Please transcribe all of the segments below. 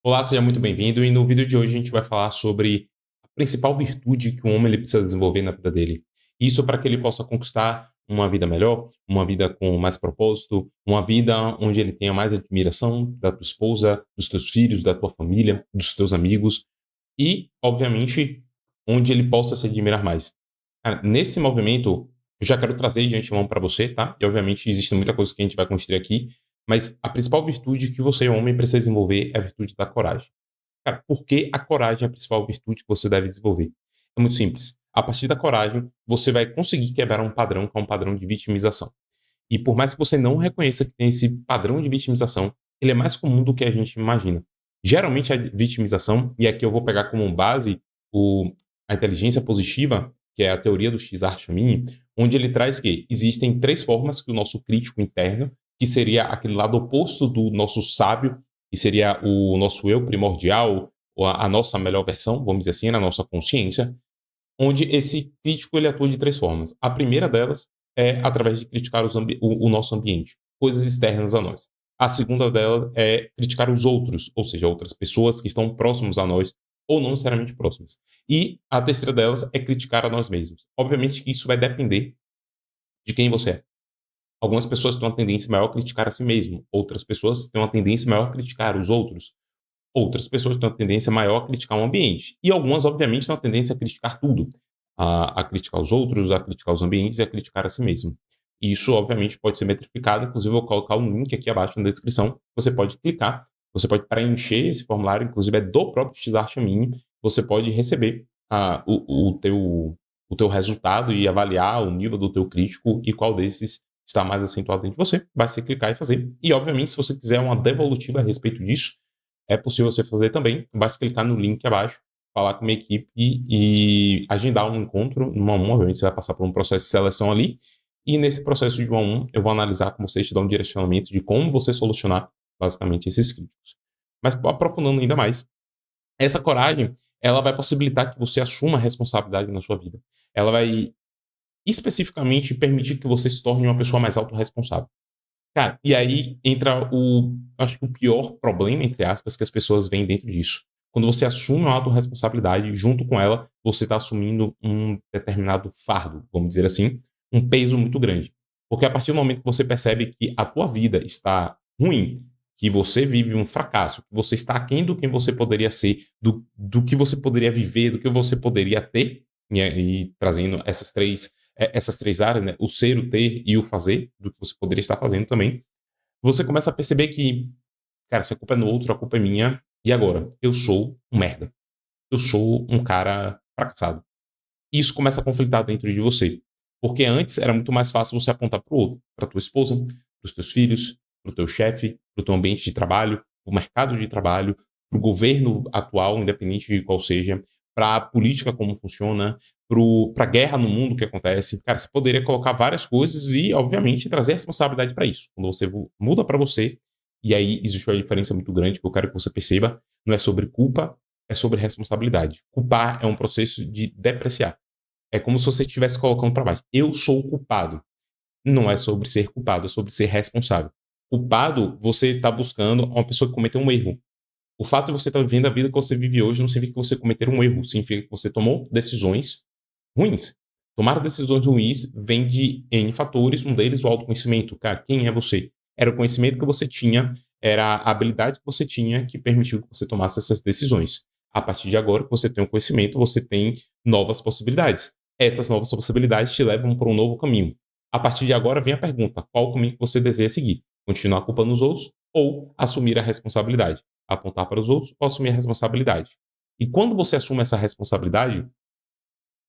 Olá, seja muito bem-vindo. E no vídeo de hoje a gente vai falar sobre a principal virtude que um homem ele precisa desenvolver na vida dele. Isso para que ele possa conquistar uma vida melhor, uma vida com mais propósito, uma vida onde ele tenha mais admiração da tua esposa, dos teus filhos, da tua família, dos teus amigos e, obviamente, onde ele possa se admirar mais. Cara, nesse movimento, eu já quero trazer de antemão para você, tá? E, obviamente, existe muita coisa que a gente vai construir aqui, mas a principal virtude que você, homem, precisa desenvolver é a virtude da coragem. Cara, por que a coragem é a principal virtude que você deve desenvolver? É muito simples. A partir da coragem, você vai conseguir quebrar um padrão que é um padrão de vitimização. E por mais que você não reconheça que tem esse padrão de vitimização, ele é mais comum do que a gente imagina. Geralmente a vitimização, e aqui eu vou pegar como base a inteligência positiva, que é a teoria do Cesar-Chamin, onde ele traz que existem três formas que o nosso crítico interno, que seria aquele lado oposto do nosso sábio, que seria o nosso eu primordial, ou a nossa melhor versão, vamos dizer assim, na nossa consciência, onde esse crítico ele atua de três formas. A primeira delas é através de criticar o nosso ambiente, coisas externas a nós. A segunda delas é criticar os outros, ou seja, outras pessoas que estão próximos a nós ou não necessariamente próximas. E a terceira delas é criticar a nós mesmos. Obviamente que isso vai depender de quem você é. Algumas pessoas têm uma tendência maior a criticar a si mesmo, outras pessoas têm uma tendência maior a criticar os outros. Outras pessoas têm uma tendência maior a criticar o ambiente. E algumas, obviamente, têm uma tendência a criticar tudo. A criticar os outros, a criticar os ambientes e a criticar a si mesmo. E isso, obviamente, pode ser metrificado. Inclusive, eu vou colocar um link aqui abaixo na descrição. Você pode clicar, você pode preencher esse formulário, inclusive é do próprio Xarchamin. Você pode receber o teu resultado e avaliar o nível do teu crítico e qual desses está mais acentuado dentro de você. Basta você clicar e fazer. E, obviamente, se você quiser uma devolutiva a respeito disso, é possível você fazer também. Basta clicar no link abaixo, falar com a minha equipe e agendar um encontro no 1 a 1. Obviamente, você vai passar por um processo de seleção ali. E nesse processo de 1 a 1, eu vou analisar com você e te dar um direcionamento de como você solucionar, basicamente, esses críticos. Mas aprofundando ainda mais, essa coragem, ela vai possibilitar que você assuma a responsabilidade na sua vida. Ela vai especificamente permitir que você se torne uma pessoa mais autorresponsável. Cara, e aí entra acho que o pior problema, entre aspas, que as pessoas veem dentro disso. Quando você assume uma autorresponsabilidade, junto com ela, você está assumindo um determinado fardo, vamos dizer assim, um peso muito grande. Porque a partir do momento que você percebe que a tua vida está ruim, que você vive um fracasso, que você está aquém do que você poderia ser, do que você poderia viver, do que você poderia ter, e trazendo essas três áreas, né? O ser, o ter e o fazer, do que você poderia estar fazendo também, você começa a perceber que, cara, se a culpa é no outro, a culpa é minha, e agora? Eu sou um merda. Eu sou um cara fracassado. Isso começa a conflitar dentro de você. Porque antes era muito mais fácil você apontar para o outro, para tua esposa, para os teus filhos, para o teu chefe, para o teu ambiente de trabalho, para o mercado de trabalho, para o governo atual, independente de qual seja, para a política como funciona, para a guerra no mundo que acontece. Cara, você poderia colocar várias coisas e, obviamente, trazer responsabilidade para isso. Quando você muda para você, e aí existe uma diferença muito grande que eu quero que você perceba, não é sobre culpa, é sobre responsabilidade. Culpar é um processo de depreciar. É como se você estivesse colocando para baixo. Eu sou o culpado. Não é sobre ser culpado, é sobre ser responsável. Culpado, você está buscando uma pessoa que cometeu um erro. O fato de você estar vivendo a vida que você vive hoje não significa que você cometeu um erro, significa que você tomou decisões ruins. Tomar decisões ruins vem de N fatores, um deles o autoconhecimento. Cara, quem é você? Era o conhecimento que você tinha, era a habilidade que você tinha que permitiu que você tomasse essas decisões. A partir de agora que você tem o conhecimento, você tem novas possibilidades. Essas novas possibilidades te levam para um novo caminho. A partir de agora vem a pergunta: qual o caminho que você deseja seguir? Continuar culpando os outros ou assumir a responsabilidade? Apontar para os outros ou assumir a responsabilidade? E quando você assume essa responsabilidade,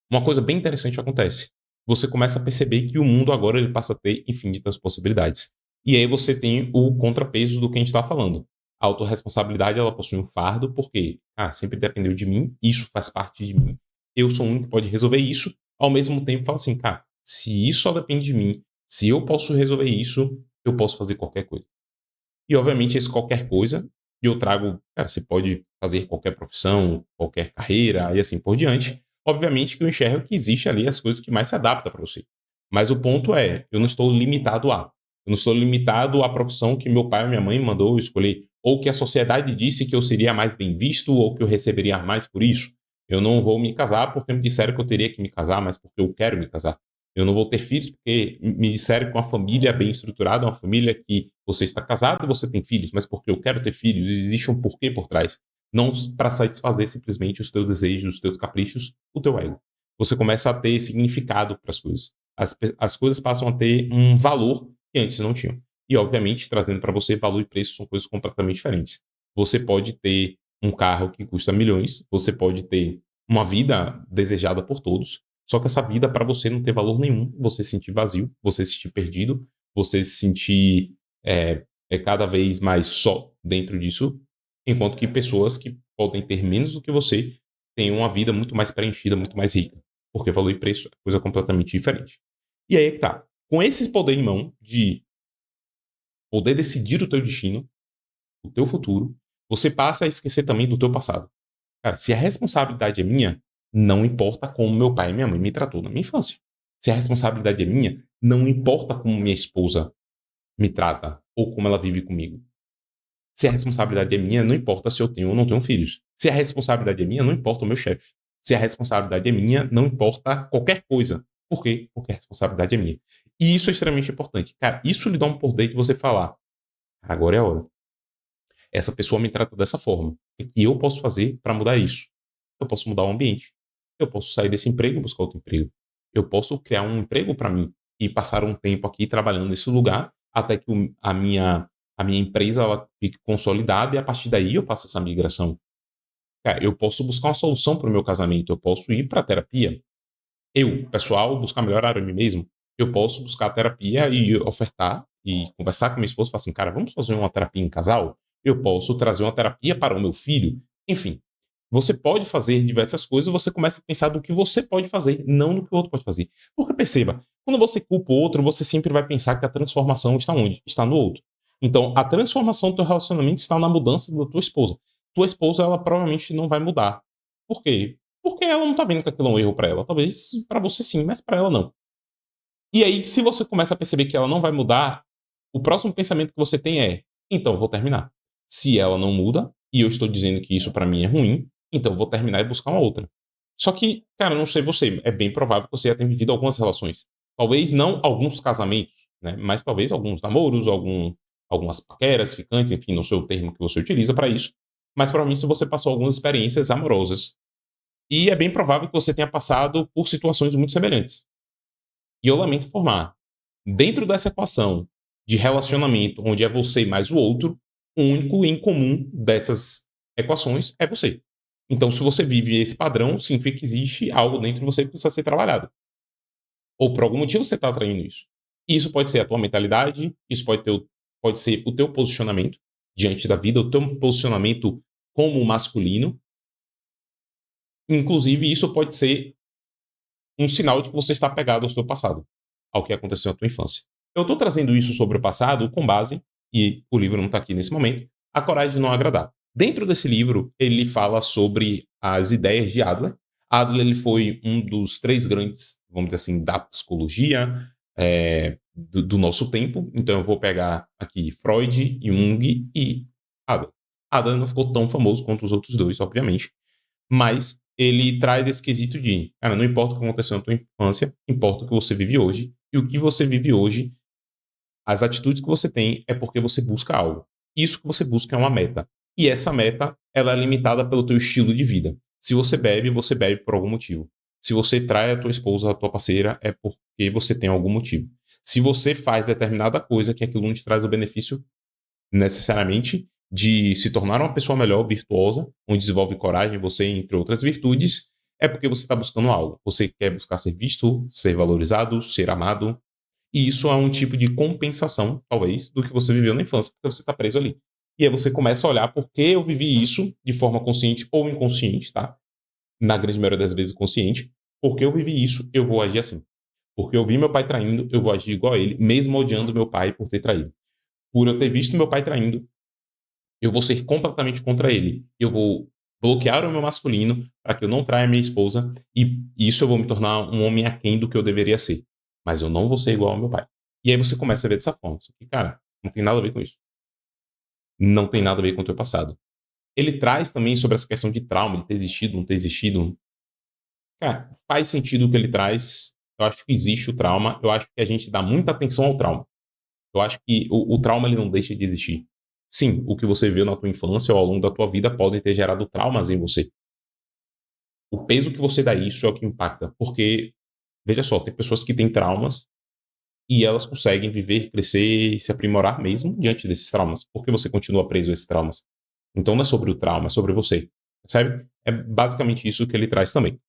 uma coisa bem interessante acontece. Você começa a perceber que o mundo agora ele passa a ter infinitas possibilidades. E aí você tem o contrapeso do que a gente está falando. A autorresponsabilidade ela possui um fardo, porque sempre dependeu de mim, isso faz parte de mim. Eu sou o único que pode resolver isso. Ao mesmo tempo, fala assim, cara, se isso só depende de mim, se eu posso resolver isso, eu posso fazer qualquer coisa. E, obviamente, esse qualquer coisa, e eu trago, cara, você pode fazer qualquer profissão, qualquer carreira e assim por diante. Obviamente que eu enxergo que existe ali as coisas que mais se adaptam para você. Mas o ponto é, eu não estou limitado a. Eu não estou limitado à profissão que meu pai ou minha mãe mandou eu escolher. ou que a sociedade disse que eu seria mais bem visto, ou que eu receberia mais por isso. Eu não vou me casar porque me disseram que eu teria que me casar, mas porque eu quero me casar. Eu não vou ter filhos porque me disseram que uma família bem estruturada, uma família que você está casado e você tem filhos, mas porque eu quero ter filhos, existe um porquê por trás. Não para satisfazer simplesmente os teus desejos, os teus caprichos, o teu ego. Você começa a ter significado para as coisas. As coisas passam a ter um valor que antes não tinham. E, obviamente, trazendo para você, valor e preço são coisas completamente diferentes. Você pode ter um carro que custa milhões, você pode ter uma vida desejada por todos, só que essa vida, para você, não ter valor nenhum, você se sentir vazio, você se sentir perdido, você se sentir cada vez mais só dentro disso, enquanto que pessoas que podem ter menos do que você têm uma vida muito mais preenchida, muito mais rica. Porque valor e preço é coisa completamente diferente. E aí é que tá. Com esse poder em mão de poder decidir o teu destino, o teu futuro, você passa a esquecer também do teu passado. Cara, se a responsabilidade é minha, não importa como meu pai e minha mãe me tratou na minha infância. Se a responsabilidade é minha, não importa como minha esposa me trata ou como ela vive comigo. Se a responsabilidade é minha, não importa se eu tenho ou não tenho filhos. Se a responsabilidade é minha, não importa o meu chefe. Se a responsabilidade é minha, não importa qualquer coisa. Por quê? Porque a responsabilidade é minha. E isso é extremamente importante. Cara, isso lhe dá um poder de você falar: agora é a hora. Essa pessoa me trata dessa forma. O que eu posso fazer para mudar isso? Eu posso mudar o ambiente. Eu posso sair desse emprego e buscar outro emprego. Eu posso criar um emprego para mim e passar um tempo aqui trabalhando nesse lugar até que a minha empresa ela fique consolidada e a partir daí eu faço essa migração. Cara, eu posso buscar uma solução para o meu casamento. Eu posso ir para a terapia. Eu, pessoal, buscar melhorar a mim mesmo. Eu posso buscar terapia e ofertar e conversar com minha esposa e falar assim, cara, vamos fazer uma terapia em casal? Eu posso trazer uma terapia para o meu filho. Enfim, você pode fazer diversas coisas, você começa a pensar do que você pode fazer, não no que o outro pode fazer. Porque perceba, quando você culpa o outro, você sempre vai pensar que a transformação está onde? Está no outro. Então, a transformação do teu relacionamento está na mudança da tua esposa. Tua esposa, ela provavelmente não vai mudar. Por quê? Porque ela não tá vendo que aquilo é um erro pra ela. Talvez pra você sim, mas pra ela não. E aí, se você começa a perceber que ela não vai mudar, o próximo pensamento que você tem é: então eu vou terminar. Se ela não muda, e eu estou dizendo que isso pra mim é ruim, então eu vou terminar e buscar uma outra. Só que, cara, eu não sei você, é bem provável que você já tenha vivido algumas relações. Talvez não alguns casamentos, né? Mas talvez alguns namoros, algumas paqueras, ficantes, enfim, não sei o termo que você utiliza pra isso. Mas provavelmente você passou algumas experiências amorosas e é bem provável que você tenha passado por situações muito semelhantes. E eu lamento informar, dentro dessa equação de relacionamento onde é você mais o outro, o único em comum dessas equações é você. Então, se você vive esse padrão, significa que existe algo dentro de você que precisa ser trabalhado. Ou por algum motivo você está atraindo isso. E isso pode ser a tua mentalidade, isso pode ser o teu posicionamento diante da vida, o teu posicionamento como masculino. Inclusive, isso pode ser um sinal de que você está apegado ao seu passado, ao que aconteceu na tua infância. Eu estou trazendo isso sobre o passado com base, e o livro não está aqui nesse momento, A Coragem de Não Agradar. Dentro desse livro, ele fala sobre as ideias de Adler. Adler ele foi um dos três grandes, vamos dizer assim, da psicologia do nosso tempo. Então eu vou pegar aqui Freud, Jung e Adler. Adler não ficou tão famoso quanto os outros dois, obviamente, mas ele traz esse quesito de, cara, não importa o que aconteceu na tua infância, importa o que você vive hoje. E o que você vive hoje, as atitudes que você tem, é porque você busca algo. Isso que você busca é uma meta. E essa meta, ela é limitada pelo teu estilo de vida. Se você bebe por algum motivo. Se você trai a tua esposa, a tua parceira, é porque você tem algum motivo. Se você faz determinada coisa que aquilo não te traz o benefício necessariamente de se tornar uma pessoa melhor, virtuosa, onde desenvolve coragem, você, entre outras virtudes, é porque você está buscando algo. Você quer buscar ser visto, ser valorizado, ser amado. E isso é um tipo de compensação, talvez, do que você viveu na infância, porque você está preso ali. E aí você começa a olhar por que eu vivi isso de forma consciente ou inconsciente, tá? Na grande maioria das vezes consciente. Porque eu vivi isso, eu vou agir assim. Porque eu vi meu pai traindo, eu vou agir igual a ele, mesmo odiando meu pai por ter traído. Por eu ter visto meu pai traindo, eu vou ser completamente contra ele. Eu vou bloquear o meu masculino para que eu não traia minha esposa e isso eu vou me tornar um homem aquém do que eu deveria ser. Mas eu não vou ser igual ao meu pai. E aí você começa a ver dessa forma. Só que, cara, não tem nada a ver com isso. não tem nada a ver com o teu passado. Ele traz também sobre essa questão de trauma, ele ter existido, não ter existido. Cara, faz sentido o que ele traz. Eu acho que existe o trauma. Eu acho que a gente dá muita atenção ao trauma. Eu acho que o trauma ele não deixa de existir. Sim, o que você viu na tua infância ou ao longo da tua vida podem ter gerado traumas em você. O peso que você dá a isso é o que impacta. Porque, veja só, tem pessoas que têm traumas e elas conseguem viver, crescer e se aprimorar mesmo diante desses traumas. Porque você continua preso a esses traumas. Então não é sobre o trauma, é sobre você. Percebe? É basicamente isso que ele traz também.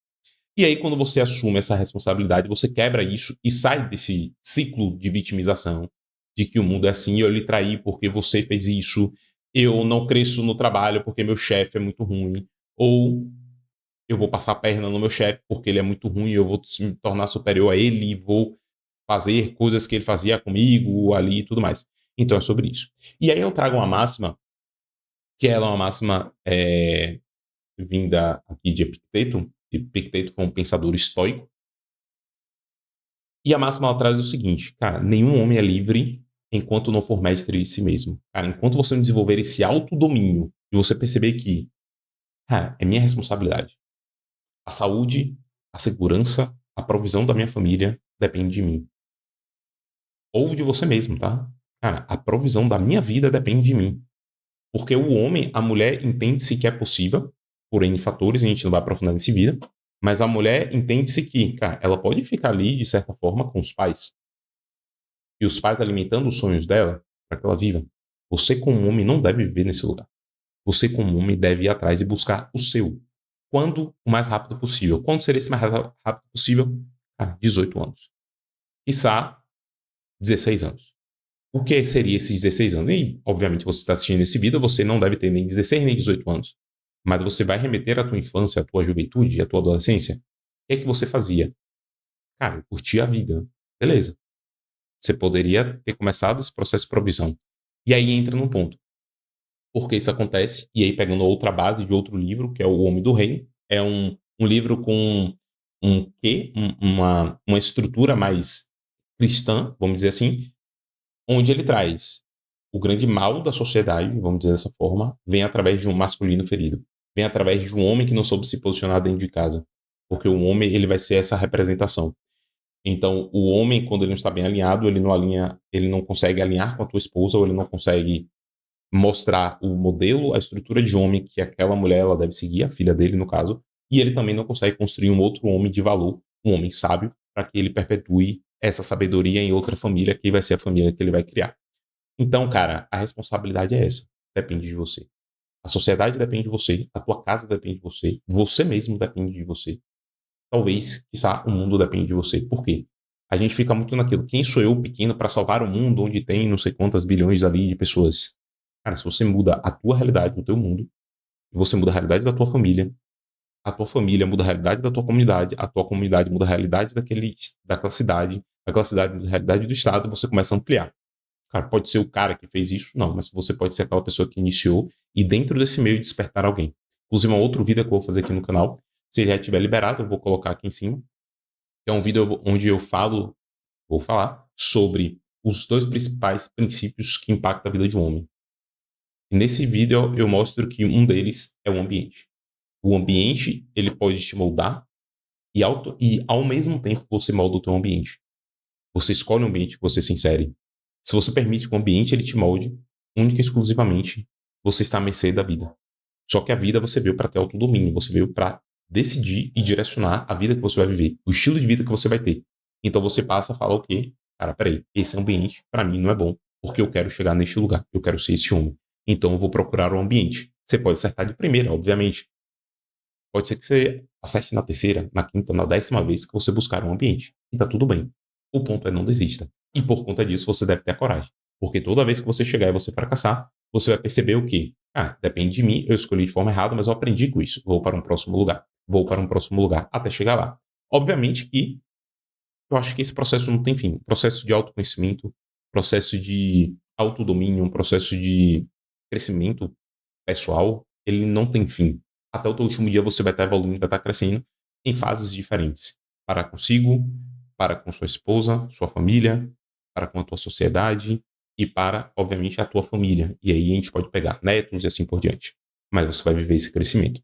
E aí, quando você assume essa responsabilidade, você quebra isso e sai desse ciclo de vitimização, de que o mundo é assim, eu lhe traí porque você fez isso, eu não cresço no trabalho porque meu chefe é muito ruim, ou eu vou passar a perna no meu chefe porque ele é muito ruim, eu vou me tornar superior a ele e vou fazer coisas que ele fazia comigo ali e tudo mais. Então é sobre isso. E aí eu trago uma máxima, que ela é uma máxima vinda aqui de Epicteto. Epicteto foi um pensador estoico. E a máxima ela traz o seguinte, cara, nenhum homem é livre enquanto não for mestre de si mesmo. Cara, enquanto você não desenvolver esse autodomínio e você perceber que, cara, é minha responsabilidade. A saúde, a segurança, a provisão da minha família depende de mim. Ou de você mesmo, tá? Cara, a provisão da minha vida depende de mim. Porque o homem, a mulher entende-se que é possível, por N fatores, a gente não vai aprofundar nesse vida, mas a mulher entende-se que, cara, ela pode ficar ali, de certa forma, com os pais. E os pais alimentando os sonhos dela para que ela viva. Você, como homem, não deve viver nesse lugar. Você, como homem, deve ir atrás e buscar o seu. Quando? O mais rápido possível. Quando seria esse mais rápido possível? 18 anos. Quiçá, 16 anos. O que seria esses 16 anos? E, obviamente, você está assistindo esse vídeo, você não deve ter nem 16 nem 18 anos. Mas você vai remeter à tua infância, à tua juventude, à tua adolescência. O que é que você fazia? Cara, eu curtia a vida. Beleza. Você poderia ter começado esse processo de provisão. E aí entra num ponto. Por que isso acontece? E aí pegando outra base de outro livro, que é O Homem do Reino. É um livro com uma estrutura mais cristã, vamos dizer assim, onde ele traz o grande mal da sociedade, vamos dizer dessa forma, vem através de um masculino ferido. Vem através de um homem que não soube se posicionar dentro de casa. Porque o homem ele vai ser essa representação. Então, o homem, quando ele não está bem alinhado, ele não consegue alinhar com a tua esposa, ou ele não consegue mostrar o modelo, a estrutura de homem que aquela mulher ela deve seguir, a filha dele, no caso, e ele também não consegue construir um outro homem de valor, um homem sábio, para que ele perpetue essa sabedoria em outra família, que vai ser a família que ele vai criar. Então, cara, a responsabilidade é essa. Depende de você. A sociedade depende de você, a tua casa depende de você mesmo depende de você. Talvez, quiçá, o mundo depende de você. Por quê? A gente fica muito naquilo. Quem sou eu pequeno para salvar o mundo onde tem não sei quantas bilhões ali de pessoas? Cara, se você muda a tua realidade, o teu mundo, e você muda a realidade da tua família, a tua família muda a realidade da tua comunidade, a tua comunidade muda a realidade daquela cidade muda a realidade do estado, você começa a ampliar. Cara, pode ser o cara que fez isso? Não, mas você pode ser aquela pessoa que iniciou e dentro desse meio despertar alguém. Inclusive, uma outra vídeo que eu vou fazer aqui no canal, se ele já estiver liberado, eu vou colocar aqui em cima, que é um vídeo onde eu vou falar sobre os dois principais princípios que impactam a vida de um homem. E nesse vídeo eu mostro que um deles é o ambiente. O ambiente, ele pode te moldar e ao mesmo tempo você molda o teu ambiente. Você escolhe o ambiente que você se insere. Se você permite que o ambiente ele te molde, única e exclusivamente, você está à mercê da vida. Só que a vida você veio para ter autodomínio, você veio para decidir e direcionar a vida que você vai viver, o estilo de vida que você vai ter. Então você passa a falar o quê? Cara, peraí, esse ambiente para mim não é bom, porque eu quero chegar neste lugar, eu quero ser esse homem. Então eu vou procurar um ambiente. Você pode acertar de primeira, obviamente. Pode ser que você acerte na terceira, na quinta, na 10ª vez que você buscar um ambiente. E tá tudo bem. O ponto é não desista. E por conta disso você deve ter a coragem. Porque toda vez que você chegar e você fracassar, você vai perceber o quê? Depende de mim, eu escolhi de forma errada, mas eu aprendi com isso. Vou para um próximo lugar. Vou para um próximo lugar até chegar lá. Obviamente que eu acho que esse processo não tem fim. Processo de autoconhecimento, processo de autodomínio, um processo de crescimento pessoal, ele não tem fim. Até o teu último dia você vai estar evoluindo, vai estar crescendo em fases diferentes. Para consigo, para com sua esposa, sua família, para com a tua sociedade, e para, obviamente, a tua família. E aí a gente pode pegar netos e assim por diante. Mas você vai viver esse crescimento.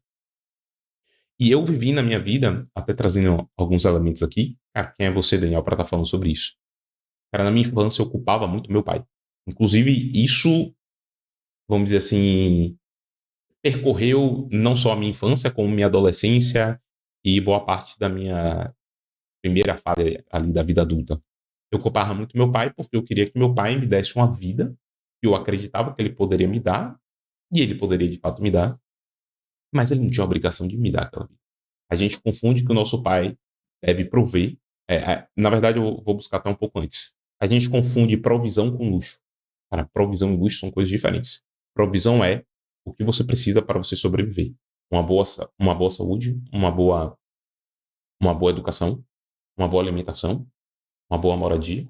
E eu vivi na minha vida, até trazendo alguns elementos aqui. Cara, quem é você, Daniel, para estar falando sobre isso? Cara, na minha infância eu culpava muito meu pai. Inclusive, isso, vamos dizer assim, percorreu não só a minha infância, como minha adolescência e boa parte da minha primeira fase ali da vida adulta. Eu culpava muito meu pai porque eu queria que meu pai me desse uma vida que eu acreditava que ele poderia me dar, e ele poderia de fato me dar, mas ele não tinha a obrigação de me dar aquela vida. A gente confunde que o nosso pai deve prover. Na verdade, eu vou buscar até um pouco antes. A gente confunde provisão com luxo. Cara, provisão e luxo são coisas diferentes. Provisão é o que você precisa para você sobreviver. Uma boa saúde, uma boa educação, uma boa alimentação, uma boa moradia.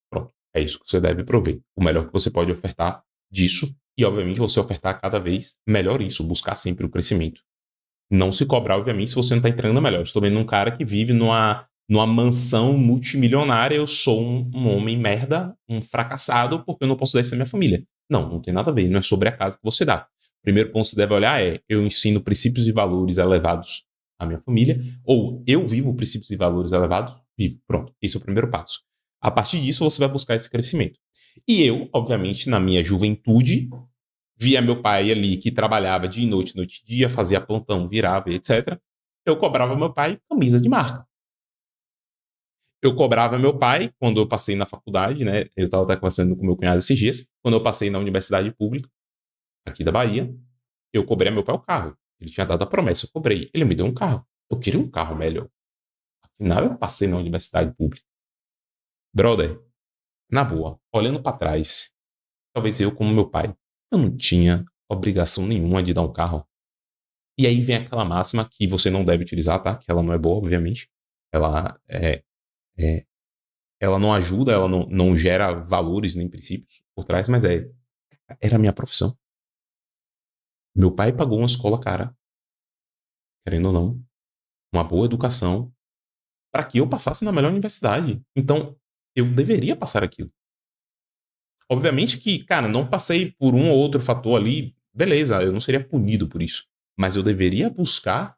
Pronto. É isso que você deve prover. O melhor que você pode ofertar disso. E, obviamente, você ofertar cada vez melhor isso. Buscar sempre o crescimento. Não se cobrar, obviamente, se você não está entregando melhor. Eu estou vendo um cara que vive numa mansão multimilionária. Eu sou um homem merda, um fracassado, porque eu não posso dar isso à minha família. Não, não tem nada a ver. Não é sobre a casa que você dá. O primeiro ponto que você deve olhar é: eu ensino princípios e valores elevados à minha família, ou eu vivo princípios e valores elevados? Vivo. Pronto. Esse é o primeiro passo. A partir disso, você vai buscar esse crescimento. E eu, obviamente, na minha juventude, via meu pai ali que trabalhava dia e noite e dia, fazia plantão, virava, etc. Eu cobrava meu pai camisa de marca. Eu cobrava meu pai quando eu passei na faculdade, né? Eu estava até conversando com meu cunhado esses dias. Quando eu passei na universidade pública, aqui da Bahia, eu cobrei a meu pai o carro. Ele tinha dado a promessa, eu cobrei. Ele me deu um carro. Eu queria um carro melhor. Afinal, eu passei na universidade pública. Brother, na boa, olhando para trás, talvez eu, como meu pai, eu não tinha obrigação nenhuma de dar um carro. E aí vem aquela máxima que você não deve utilizar, tá? Que ela não é boa, obviamente. Ela, é- ela não ajuda, ela não gera valores nem princípios por trás, mas era a minha profissão. Meu pai pagou uma escola cara, querendo ou não, uma boa educação, para que eu passasse na melhor universidade. Então, eu deveria passar aquilo. Obviamente que, cara, não passei por um ou outro fator ali, beleza, eu não seria punido por isso. Mas eu deveria buscar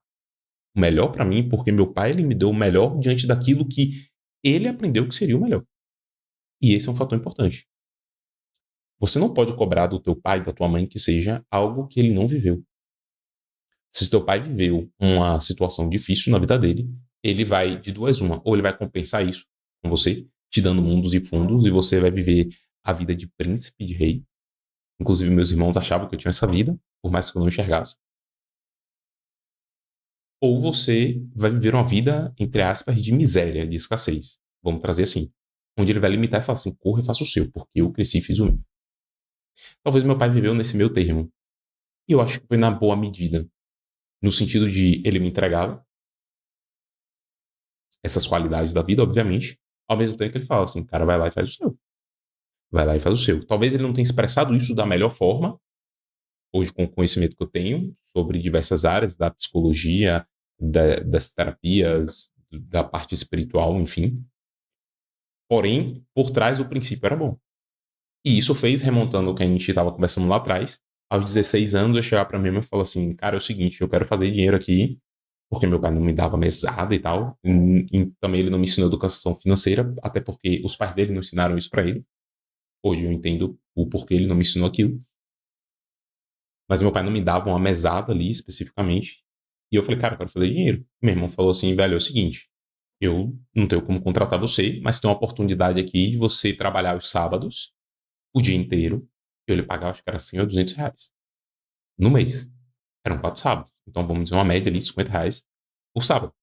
o melhor para mim, porque meu pai ele me deu o melhor diante daquilo que ele aprendeu que seria o melhor. E esse é um fator importante. Você não pode cobrar do teu pai, da tua mãe, que seja algo que ele não viveu. Se teu pai viveu uma situação difícil na vida dele, ele vai de duas uma. Ou ele vai compensar isso com você, te dando mundos e fundos, e você vai viver a vida de príncipe, de rei. Inclusive, meus irmãos achavam que eu tinha essa vida, por mais que eu não enxergasse. Ou você vai viver uma vida, entre aspas, de miséria, de escassez. Vamos trazer assim. Onde ele vai limitar e falar assim: corra e faça o seu, porque eu cresci e fiz o meu. Talvez meu pai viveu nesse meio termo. E eu acho que foi na boa medida. No sentido de ele me entregava essas qualidades da vida, obviamente, ao mesmo tempo que ele fala assim: cara, vai lá e faz o seu. Vai lá e faz o seu. Talvez ele não tenha expressado isso da melhor forma, hoje com o conhecimento que eu tenho sobre diversas áreas da psicologia, das terapias, da parte espiritual, enfim. Porém, por trás do princípio era bom. E isso fez, remontando o que a gente estava conversando lá atrás, aos 16 anos eu chegar para mim e falar assim: cara, é o seguinte, eu quero fazer dinheiro aqui, porque meu pai não me dava mesada e tal. E também ele não me ensinou educação financeira, até porque os pais dele não ensinaram isso para ele. Hoje eu entendo o porquê ele não me ensinou aquilo. Mas meu pai não me dava uma mesada ali especificamente. E eu falei: cara, eu quero fazer dinheiro. Meu irmão falou assim: velho, é o seguinte, eu não tenho como contratar você, mas tem uma oportunidade aqui de você trabalhar os sábados, o dia inteiro. Eu lhe pagava, acho que era 100 ou R$ 200 no mês. Eram 4 sábados. Então vamos dizer uma média ali, R$ 50 por sábado.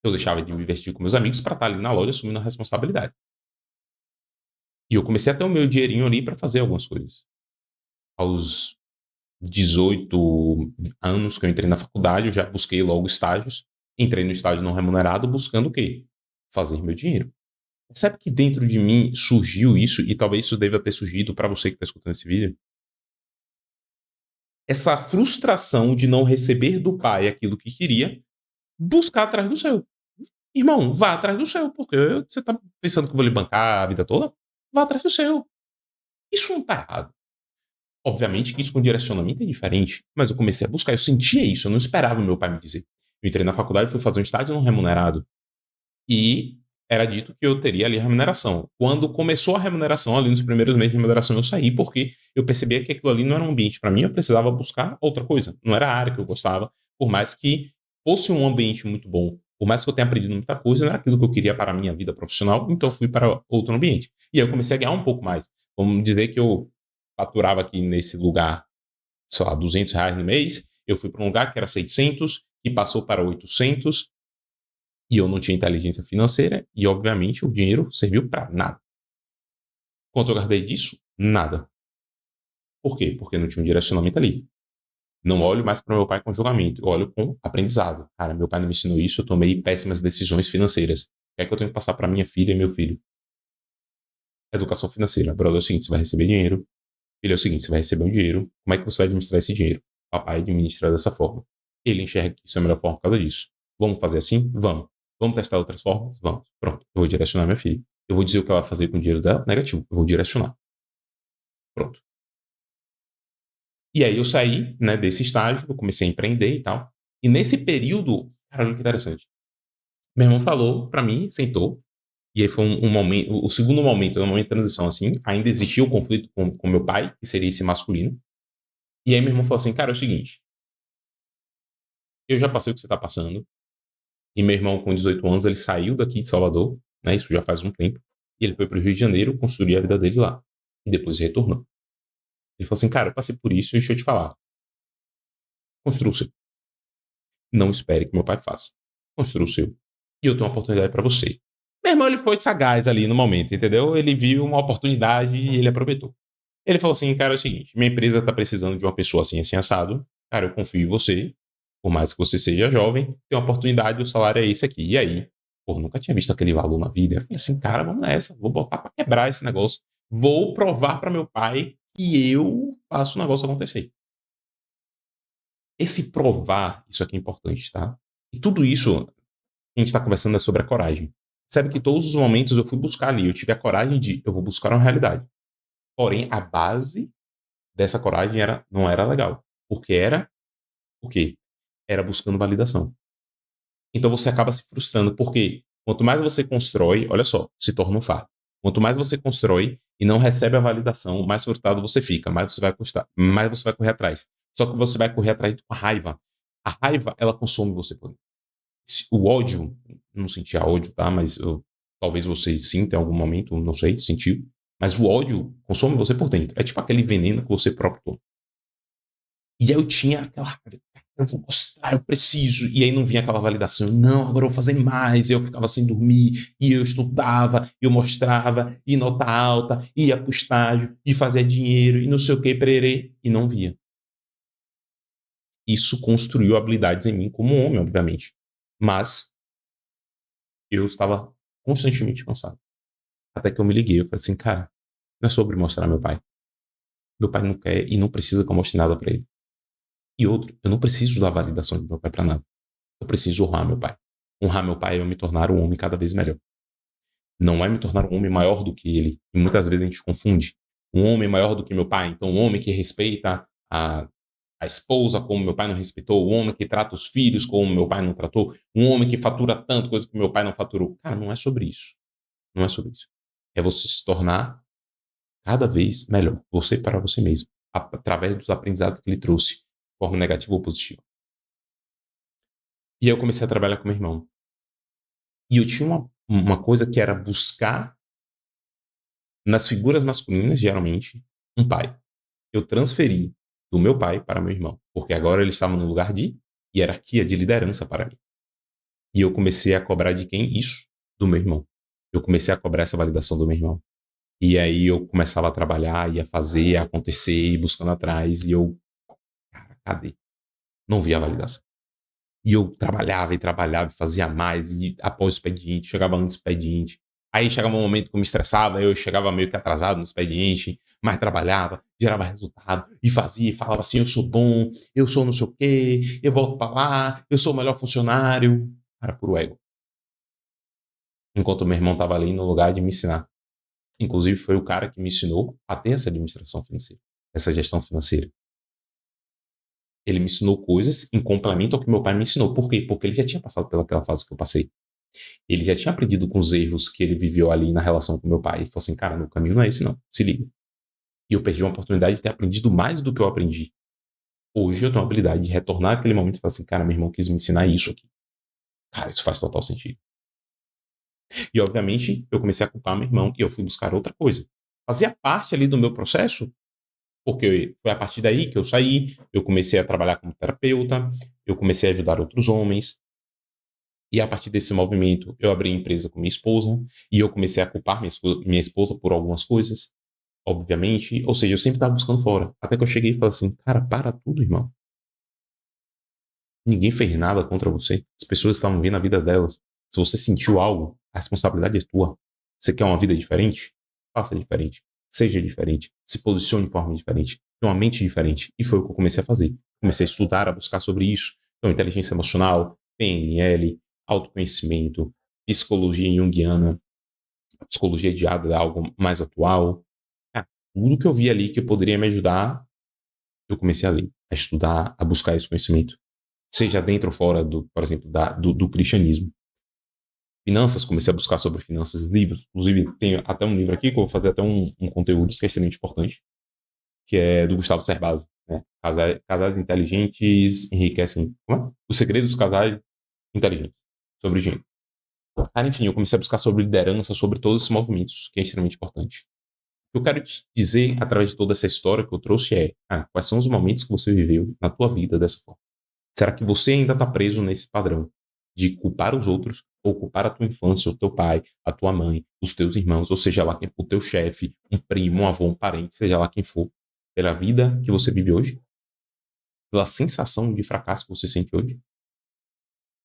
Eu deixava de me investir com meus amigos para estar ali na loja assumindo a responsabilidade. E eu comecei a ter o meu dinheirinho ali para fazer algumas coisas. Aos 18 anos que eu entrei na faculdade, eu já busquei logo estágios. Entrei no estágio não remunerado buscando o quê? Fazer meu dinheiro. Sabe que dentro de mim surgiu isso, e talvez isso deva ter surgido para você que está escutando esse vídeo? Essa frustração de não receber do pai aquilo que queria, buscar atrás do seu. Irmão, vá atrás do seu, porque você tá pensando que eu vou lhe bancar a vida toda? vá atrás do seu. Isso não tá errado. Obviamente que isso com direcionamento é diferente, mas eu comecei a buscar, eu sentia isso, eu não esperava o meu pai me dizer. Eu entrei na faculdade, fui fazer um estágio não remunerado e era dito que eu teria ali a remuneração. Quando começou a remuneração, ali nos primeiros meses de remuneração, eu saí porque eu percebia que aquilo ali não era um ambiente para mim, eu precisava buscar outra coisa. Não era a área que eu gostava, por mais que fosse um ambiente muito bom, por mais que eu tenha aprendido muita coisa, não era aquilo que eu queria para a minha vida profissional, então eu fui para outro ambiente. E aí eu comecei a ganhar um pouco mais. Vamos dizer que eu faturava aqui nesse lugar, sei lá, R$ 200 no mês, eu fui para um lugar que era 600, que passou para 800, e eu não tinha inteligência financeira, e obviamente o dinheiro serviu para nada. Quanto eu guardei disso? Nada. Por quê? Porque não tinha um direcionamento ali. Não olho mais para meu pai com julgamento, eu olho com aprendizado. Cara, meu pai não me ensinou isso, eu tomei péssimas decisões financeiras. O que é que eu tenho que passar para minha filha e meu filho? Educação financeira. Brother, é o seguinte, você vai receber dinheiro. Filho, é o seguinte, você vai receber um dinheiro. Como é que você vai administrar esse dinheiro? Papai administra dessa forma. Ele enxerga que isso é a melhor forma por causa disso. Vamos fazer assim? Vamos. Vamos testar outras formas? Vamos. Pronto. Eu vou direcionar minha filha. Eu vou dizer o que ela vai fazer com o dinheiro dela? Negativo. Eu vou direcionar. Pronto. E aí eu saí, né, desse estágio, eu comecei a empreender e tal. E nesse período, cara, olha que interessante. Meu irmão falou pra mim, sentou, e aí foi um momento, o segundo momento, um momento de transição, assim, ainda existia o conflito com meu pai, que seria esse masculino. E aí meu irmão falou assim, cara, é o seguinte, eu já passei o que você tá passando, e meu irmão com 18 anos, ele saiu daqui de Salvador, né, isso já faz um tempo, e ele foi pro Rio de Janeiro construir a vida dele lá. E depois retornou. Ele falou assim, cara, eu passei por isso, e deixa eu te falar, construa o seu. Não espere que meu pai faça. Construa o seu. E eu tenho uma oportunidade para você. Meu irmão, ele foi sagaz ali no momento, entendeu? Ele viu uma oportunidade e ele aproveitou. Ele falou assim, cara, é o seguinte, minha empresa tá precisando de uma pessoa assim, assim, assado. Cara, eu confio em você. Por mais que você seja jovem, tem uma oportunidade, o salário é esse aqui. E aí? Pô, nunca tinha visto aquele valor na vida. Eu falei assim, cara, vamos nessa. Vou botar pra quebrar esse negócio. Vou provar para meu pai que eu faço o negócio acontecer. Esse provar, isso aqui é importante, tá? E tudo isso que a gente está conversando é sobre a coragem. Sabe que todos os momentos eu fui buscar ali, eu tive a coragem de, eu vou buscar uma realidade. Porém, a base dessa coragem não era legal. Porque era o quê? Era buscando validação. Então você acaba se frustrando, porque quanto mais você constrói, olha só, se torna um fardo. Quanto mais você constrói e não recebe a validação, mais frustrado você fica, mais você vai custar, mais você vai correr atrás. Só que você vai correr atrás com a raiva. A raiva, ela consome você por dentro. O ódio, não sentia ódio, tá? Mas talvez você sinta em algum momento, não sei, sentiu. Mas o ódio consome você por dentro. É tipo aquele veneno que você próprio toma. E aí eu tinha aquela raiva, eu vou mostrar, eu preciso. E aí não vinha aquela validação, não, agora eu vou fazer mais. Eu ficava sem dormir, e eu estudava, eu mostrava, e nota alta, ia pro estágio, e fazia dinheiro, e não sei o que, pererê, e não via. Isso construiu habilidades em mim como homem, obviamente. Mas eu estava constantemente cansado. Até que eu me liguei, eu falei assim, cara, não é sobre mostrar meu pai. Meu pai não quer e não precisa que eu mostre nada pra ele. E outro, eu não preciso da validação do meu pai pra nada. Eu preciso honrar meu pai. Honrar meu pai é eu me tornar um homem cada vez melhor. Não é me tornar um homem maior do que ele. E muitas vezes a gente confunde. Um homem maior do que meu pai. Então, um homem que respeita a esposa como meu pai não respeitou. Um homem que trata os filhos como meu pai não tratou. Um homem que fatura tanto coisa que meu pai não faturou. Cara, não é sobre isso. Não é sobre isso. É você se tornar cada vez melhor. Você para você mesmo. Através dos aprendizados que ele trouxe. De forma negativa ou positiva. E aí eu comecei a trabalhar com meu irmão. E eu tinha uma coisa que era buscar nas figuras masculinas, geralmente, um pai. Eu transferi do meu pai para meu irmão, porque agora ele estava no lugar de hierarquia, de liderança para mim. E eu comecei a cobrar de quem? Isso, do meu irmão. Eu comecei a cobrar essa validação do meu irmão. E aí eu começava a trabalhar, ia fazer, a acontecer, ir buscando atrás, e eu, cara, cadê? Não via a validação. E eu trabalhava, fazia mais, e após o expediente, chegava no expediente. Aí chegava um momento que eu me estressava, eu chegava meio que atrasado no expediente, mas trabalhava, gerava resultado, e fazia, e falava assim, eu sou bom, eu sou não sei o quê, eu volto pra lá, eu sou o melhor funcionário. Cara, puro ego. Enquanto meu irmão tava ali no lugar de me ensinar. Inclusive, foi o cara que me ensinou a ter essa administração financeira, essa gestão financeira. Ele me ensinou coisas em complemento ao que meu pai me ensinou. Por quê? Porque ele já tinha passado pelaquela fase que eu passei. Ele já tinha aprendido com os erros que ele viveu ali na relação com meu pai. E falou assim, cara, no caminho não é esse não, se liga. E eu perdi uma oportunidade de ter aprendido mais do que eu aprendi. Hoje eu tenho a habilidade de retornar àquele momento e falar assim, cara, meu irmão quis me ensinar isso aqui. Cara, isso faz total sentido. E, obviamente, eu comecei a culpar meu irmão e eu fui buscar outra coisa. Fazia parte ali do meu processo, porque foi a partir daí que eu saí, eu comecei a trabalhar como terapeuta, eu comecei a ajudar outros homens, e a partir desse movimento eu abri empresa com minha esposa, e eu comecei a culpar minha esposa por algumas coisas, obviamente, ou seja, eu sempre estava buscando fora, até que eu cheguei e falei assim, cara, para tudo, irmão. Ninguém fez nada contra você, as pessoas estavam vendo a vida delas. Se você sentiu algo, a responsabilidade é tua. Você quer uma vida diferente? Faça diferente. Seja diferente. Se posicione de forma diferente. Tenha uma mente diferente. E foi o que eu comecei a fazer. Comecei a estudar, a buscar sobre isso. Então, inteligência emocional, PNL, autoconhecimento, psicologia junguiana, psicologia de Adler, algo mais atual. Ah, tudo que eu vi ali que poderia me ajudar, eu comecei a ler, a estudar, a buscar esse conhecimento. Seja dentro ou fora, por exemplo, do cristianismo. Finanças, comecei a buscar sobre finanças, livros. Inclusive, tem até um livro aqui que eu vou fazer até um conteúdo que é extremamente importante, que é do Gustavo Cerbasi, né? Casais inteligentes enriquecem. Como é? Os segredos dos casais inteligentes, sobre dinheiro. Cara, enfim, eu comecei a buscar sobre liderança, sobre todos esses movimentos, que é extremamente importante. O que eu quero te dizer, através de toda essa história que eu trouxe, é quais são os momentos que você viveu na tua vida dessa forma. Será que você ainda está preso nesse padrão de culpar os outros ou culpar a tua infância, o teu pai, a tua mãe, os teus irmãos, ou seja lá quem for, o teu chefe, um primo, um avô, um parente, seja lá quem for, pela vida que você vive hoje? Pela sensação de fracasso que você sente hoje?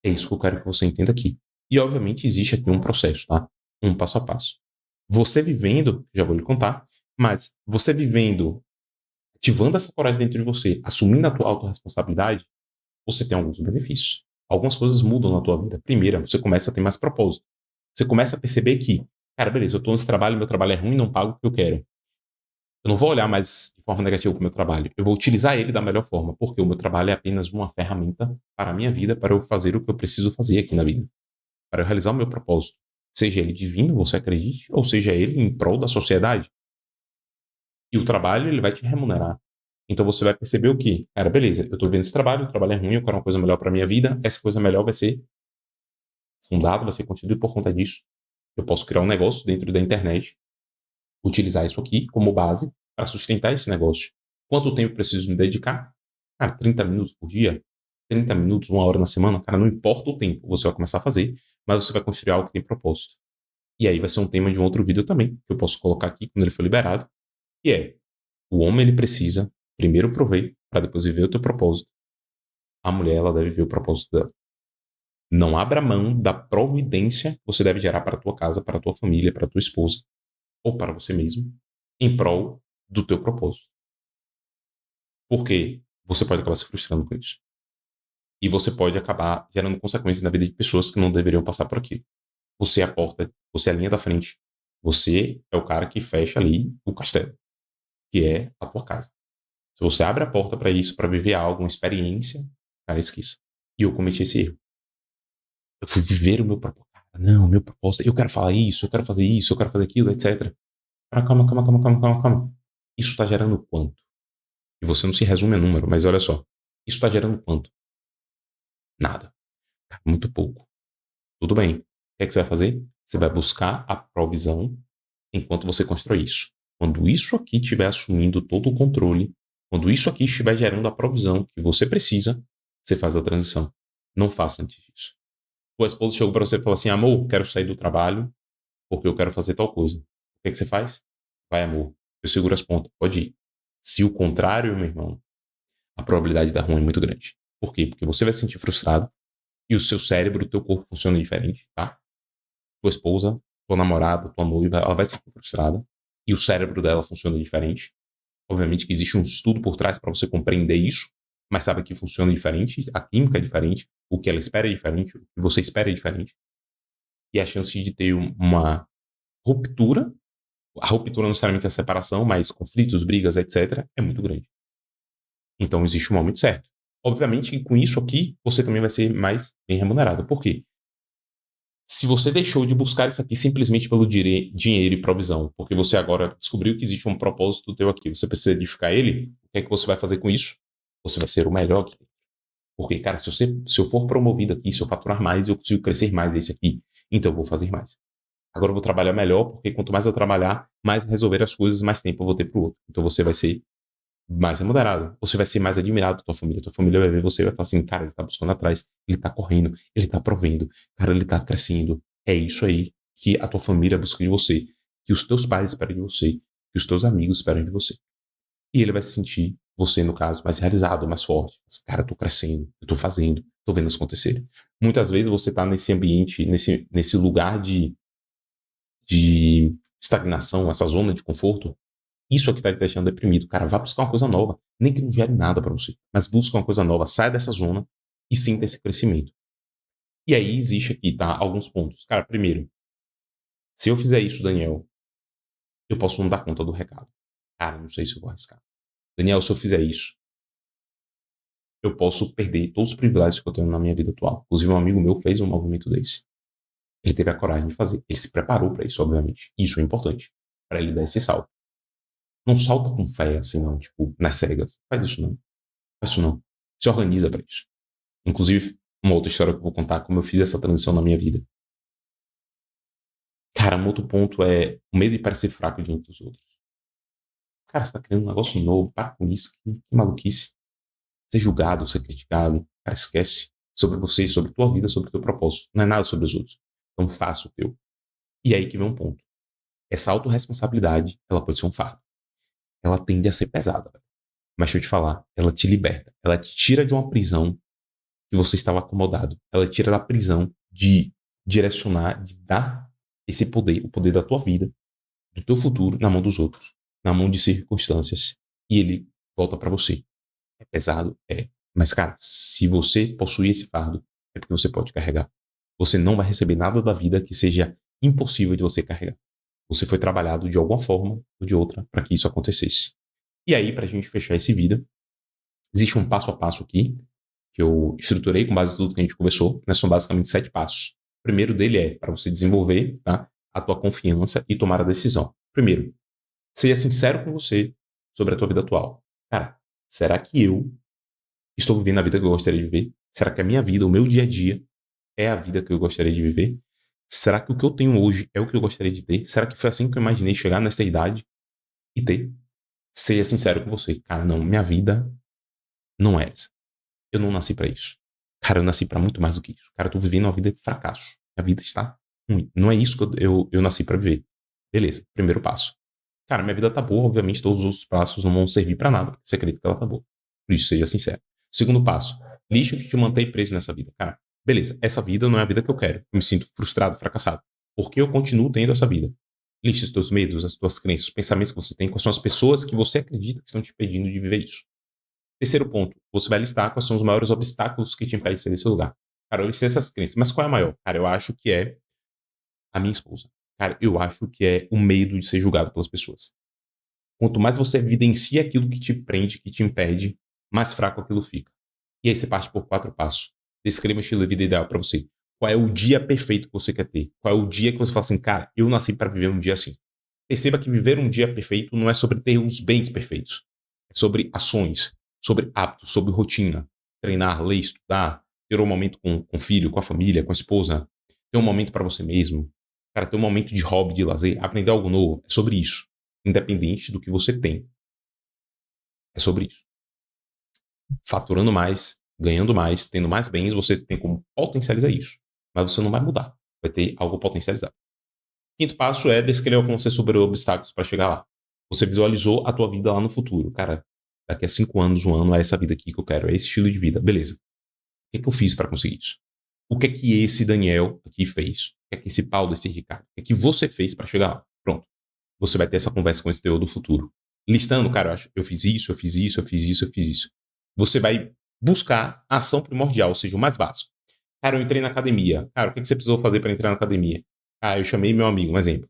É isso que eu quero que você entenda aqui. E, obviamente, existe aqui um processo, tá? Um passo a passo. Você vivendo, já vou lhe contar, mas você vivendo, ativando essa coragem dentro de você, assumindo a tua autorresponsabilidade, você tem alguns benefícios. Algumas coisas mudam na tua vida. Primeiro, você começa a ter mais propósito. Você começa a perceber que, cara, beleza, eu tô nesse trabalho, meu trabalho é ruim, não pago o que eu quero. Eu não vou olhar mais de forma negativa para o meu trabalho. Eu vou utilizar ele da melhor forma, porque o meu trabalho é apenas uma ferramenta para a minha vida, para eu fazer o que eu preciso fazer aqui na vida. Para eu realizar o meu propósito. Seja ele divino, você acredite, ou seja ele em prol da sociedade. E o trabalho, ele vai te remunerar. Então você vai perceber o que? Cara, beleza, eu tô vendo esse trabalho, o trabalho é ruim, eu quero uma coisa melhor para minha vida, essa coisa melhor vai ser fundada, vai ser construída por conta disso. Eu posso criar um negócio dentro da internet, utilizar isso aqui como base para sustentar esse negócio. Quanto tempo preciso me dedicar? Cara, 30 minutos por dia, 30 minutos, 1 hora na semana, cara, não importa o tempo, você vai começar a fazer, mas você vai construir algo que tem propósito. E aí vai ser um tema de um outro vídeo também, que eu posso colocar aqui quando ele for liberado, que é, o homem ele precisa primeiro prover, para depois viver o teu propósito. A mulher, ela deve ver o propósito dela. Não abra mão da providência que você deve gerar para a tua casa, para a tua família, para a tua esposa, ou para você mesmo, em prol do teu propósito. Porque você pode acabar se frustrando com isso. E você pode acabar gerando consequências na vida de pessoas que não deveriam passar por aqui. Você é a porta, você é a linha da frente. Você é o cara que fecha ali o castelo, que é a tua casa. Se você abre a porta para isso, para viver algo, uma experiência, cara, esqueça. E eu cometi esse erro. Eu fui viver o meu propósito. Não, o meu propósito, eu quero falar isso, eu quero fazer isso, eu quero fazer aquilo, etc. Calma, calma, calma, calma, calma, calma. Isso está gerando quanto? E você não se resume a número, mas olha só. Isso está gerando quanto? Nada. Muito pouco. Tudo bem. O que é que você vai fazer? Você vai buscar a provisão enquanto você constrói isso. Quando isso aqui estiver assumindo todo o controle, quando isso aqui estiver gerando a provisão que você precisa, você faz a transição. Não faça antes disso. O esposo chegou para você e falou assim, amor, quero sair do trabalho porque eu quero fazer tal coisa. O que é que você faz? Vai, amor. Eu seguro as pontas. Pode ir. Se o contrário, meu irmão, a probabilidade de dar ruim é muito grande. Por quê? Porque você vai se sentir frustrado e o seu cérebro, o teu corpo funciona diferente, tá? Tua esposa, tua namorada, tua noiva, ela vai se sentir frustrada e o cérebro dela funciona diferente. Obviamente que existe um estudo por trás para você compreender isso, mas sabe que funciona diferente, a química é diferente, o que ela espera é diferente, o que você espera é diferente. E a chance de ter uma ruptura, a ruptura não necessariamente é a separação, mas conflitos, brigas, etc., é muito grande. Então existe um momento certo. Obviamente que com isso aqui, você também vai ser mais bem remunerado. Por quê? Se você deixou de buscar isso aqui simplesmente pelo dinheiro e provisão, porque você agora descobriu que existe um propósito teu aqui, você precisa edificar ele, o que é que você vai fazer com isso? Você vai ser o melhor aqui. Porque, cara, se eu for promovido aqui, se eu faturar mais, eu consigo crescer mais esse aqui. Então eu vou fazer mais. Agora eu vou trabalhar melhor, porque quanto mais eu trabalhar, mais resolver as coisas, mais tempo eu vou ter pro outro. Então você vai ser mais remunerado. Você vai ser mais admirado da tua família. Tua família vai ver você e vai falar assim, cara, ele tá buscando atrás, ele tá correndo, ele tá provendo, cara, ele tá crescendo. É isso aí que a tua família busca de você, que os teus pais esperam de você, que os teus amigos esperam de você. E ele vai se sentir, você no caso, mais realizado, mais forte. Cara, eu tô crescendo, eu tô fazendo, tô vendo isso acontecer. Muitas vezes você tá nesse ambiente, nesse lugar de estagnação, essa zona de conforto, isso é que está te deixando deprimido. Cara, vá buscar uma coisa nova. Nem que não gere nada para você. Mas busca uma coisa nova. Sai dessa zona e sinta esse crescimento. E aí existe aqui, tá? Alguns pontos. Cara, primeiro, se eu fizer isso, Daniel, eu posso não dar conta do recado. Cara, não sei se eu vou arriscar. Daniel, se eu fizer isso, eu posso perder todos os privilégios que eu tenho na minha vida atual. Inclusive, um amigo meu fez um movimento desse. Ele teve a coragem de fazer. Ele se preparou para isso, obviamente. Isso é importante. Para ele dar esse salto. Não salta com fé, assim, não. Tipo, nas cegas. Faz isso não. Faz isso não. Se organiza para isso. Inclusive, uma outra história que eu vou contar, como eu fiz essa transição na minha vida. Cara, um outro ponto é o medo de parecer fraco diante dos outros. Cara, você tá criando um negócio novo, para com isso, que maluquice. Ser julgado, ser criticado, cara, esquece sobre você, sobre tua vida, sobre teu propósito. Não é nada sobre os outros. Então faça o teu. E aí que vem um ponto. Essa autorresponsabilidade, ela pode ser um fardo. Ela tende a ser pesada. Mas deixa eu te falar, ela te liberta. Ela te tira de uma prisão que você estava acomodado. Ela te tira da prisão de direcionar, de dar esse poder, o poder da tua vida, do teu futuro, na mão dos outros, na mão de circunstâncias. E ele volta para você. É pesado? É. Mas, cara, se você possuir esse fardo, é porque você pode carregar. Você não vai receber nada da vida que seja impossível de você carregar. Você foi trabalhado de alguma forma ou de outra para que isso acontecesse. E aí, para a gente fechar esse vídeo, existe um passo a passo aqui que eu estruturei com base em tudo que a gente conversou, né? São basicamente 7 passos. O primeiro dele é para você desenvolver, tá, a tua confiança e tomar a decisão. Primeiro, seja sincero com você sobre a tua vida atual. Cara, será que eu estou vivendo a vida que eu gostaria de viver? Será que a minha vida, o meu dia a dia, é a vida que eu gostaria de viver? Será que o que eu tenho hoje é o que eu gostaria de ter? Será que foi assim que eu imaginei chegar nessa idade e ter? Seja sincero com você. Cara, não, minha vida não é essa. Eu não nasci pra isso. Cara, eu nasci pra muito mais do que isso. Cara, eu tô vivendo uma vida de fracasso. Minha vida está ruim. Não é isso que eu nasci pra viver. Beleza, primeiro passo. Cara, minha vida tá boa, obviamente todos os outros passos não vão servir pra nada, porque você acredita que ela tá boa. Por isso, seja sincero. Segundo passo, lixo que te mantém preso nessa vida. Cara, beleza, essa vida não é a vida que eu quero. Eu me sinto frustrado, fracassado. Por que eu continuo tendo essa vida? Lixe os teus medos, as tuas crenças, os pensamentos que você tem, quais são as pessoas que você acredita que estão te impedindo de viver isso. Terceiro ponto, você vai listar quais são os maiores obstáculos que te impedem de ser nesse lugar. Cara, eu listei essas crenças, mas qual é a maior? Cara, eu acho que é a minha esposa. Cara, eu acho que é o medo de ser julgado pelas pessoas. Quanto mais você evidencia aquilo que te prende, que te impede, mais fraco aquilo fica. E aí você parte por 4 passos. Descreva um estilo de vida ideal para você. Qual é o dia perfeito que você quer ter? Qual é o dia que você fala assim, cara, eu nasci para viver um dia assim. Perceba que viver um dia perfeito não é sobre ter os bens perfeitos. É sobre ações, sobre hábitos, sobre rotina. Treinar, ler, estudar, ter um momento com o filho, com a família, com a esposa. Ter um momento para você mesmo. Cara, ter um momento de hobby, de lazer, aprender algo novo. É sobre isso. Independente do que você tem. É sobre isso. Faturando mais, ganhando mais, tendo mais bens, você tem como potencializar isso. Mas você não vai mudar. Vai ter algo potencializado. Quinto passo é descrever como você superou obstáculos para chegar lá. Você visualizou a tua vida lá no futuro. Cara, daqui a 5 anos, um ano, é essa vida aqui que eu quero, é esse estilo de vida. Beleza. O que é que eu fiz para conseguir isso? O que é que esse Daniel aqui fez? O que é que esse Paulo, esse Ricardo, o que é que você fez para chegar lá? Pronto. Você vai ter essa conversa com esse teu do futuro. Listando, cara, eu fiz isso, eu fiz isso, eu fiz isso, eu fiz isso. Você vai buscar a ação primordial, ou seja, o mais básico. Cara, eu entrei na academia. Cara, o que você precisou fazer para entrar na academia? Ah, eu chamei meu amigo, um exemplo.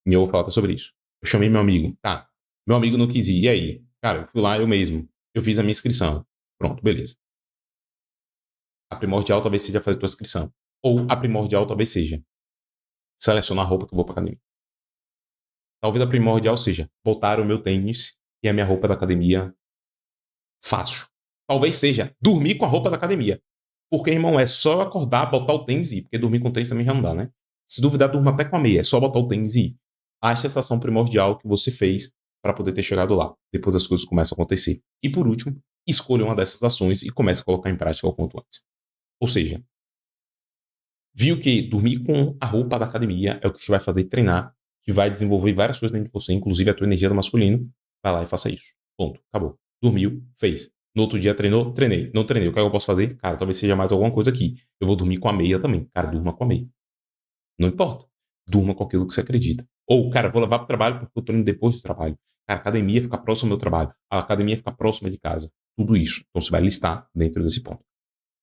E eu vou falar até sobre isso. Eu chamei meu amigo. Tá. Meu amigo não quis ir. E aí? Cara, eu fui lá eu mesmo. Eu fiz a minha inscrição. Pronto, beleza. A primordial talvez seja fazer tua inscrição. Ou a primordial talvez seja selecionar a roupa que eu vou pra academia. Talvez a primordial seja botar o meu tênis e a minha roupa da academia fácil. Talvez seja dormir com a roupa da academia. Porque, irmão, é só acordar, botar o tênis e ir. Porque dormir com tênis também já não dá, né? Se duvidar, durma até com a meia. É só botar o tênis e ir. Ache a estação primordial que você fez para poder ter chegado lá. Depois as coisas começam a acontecer. E por último, escolha uma dessas ações e comece a colocar em prática o quanto antes. Ou seja, viu que dormir com a roupa da academia é o que te vai fazer treinar, que vai desenvolver várias coisas dentro de você, inclusive a tua energia do masculino. Vai lá e faça isso. Ponto. Acabou. Dormiu, fez. No outro dia treinou, treinei. Não treinei. O que eu posso fazer? Cara, talvez seja mais alguma coisa aqui. Eu vou dormir com a meia também. Cara, durma com a meia. Não importa. Durma com aquilo que você acredita. Ou, cara, vou levar para o trabalho porque eu tô indo depois do trabalho. Cara, a academia fica próxima do meu trabalho. A academia fica próxima de casa. Tudo isso. Então você vai listar dentro desse ponto.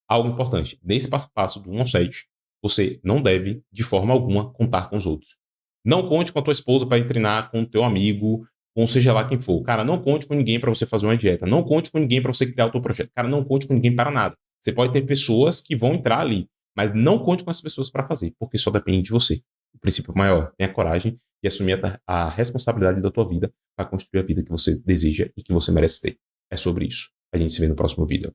Algo importante. Nesse passo a passo do 1 ao 7, você não deve, de forma alguma, contar com os outros. Não conte com a tua esposa para ir treinar, com o teu amigo, com seja lá quem for. Cara, não conte com ninguém para você fazer uma dieta. Não conte com ninguém para você criar o teu projeto. Cara, não conte com ninguém para nada. Você pode ter pessoas que vão entrar ali, mas não conte com as pessoas para fazer, porque só depende de você. O princípio maior, tenha coragem de assumir a responsabilidade da tua vida para construir a vida que você deseja e que você merece ter. É sobre isso. A gente se vê no próximo vídeo.